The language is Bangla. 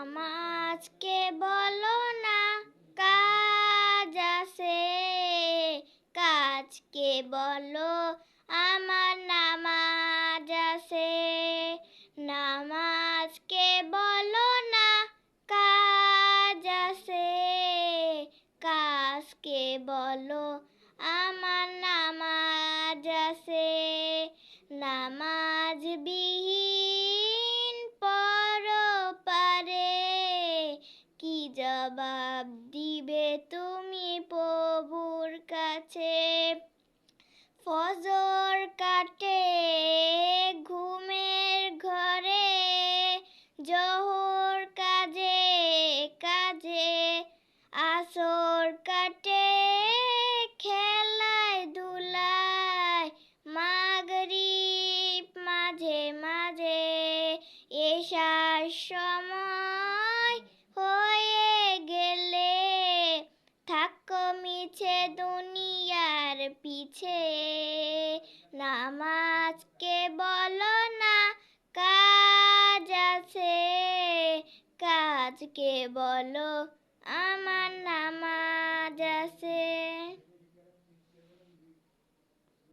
নামাজকে বলো না কাজ আছে, কাজকে বলো আমার নামাজ আছে। নামাজকে বলো না কাজ আছে, কাজকে বলো আমার নামাজ আছে। নামাজ বিহীন পরপারে কি জবাব দিবে তুমি প্রভুর কাছে? ফজর কাটে ঘুমের ঘরে, জোহর কাজে কাজে, আসর কাটে খেলায় ধুলায়, মাগরিব মাঝে মাঝে, এশার সময় হয়ে গেলে থাকো মিছে দুনিয়ার পিছে। নামাজকে বলো না কাজ আছে, কাজকে বলো আমার নামাজ আছে।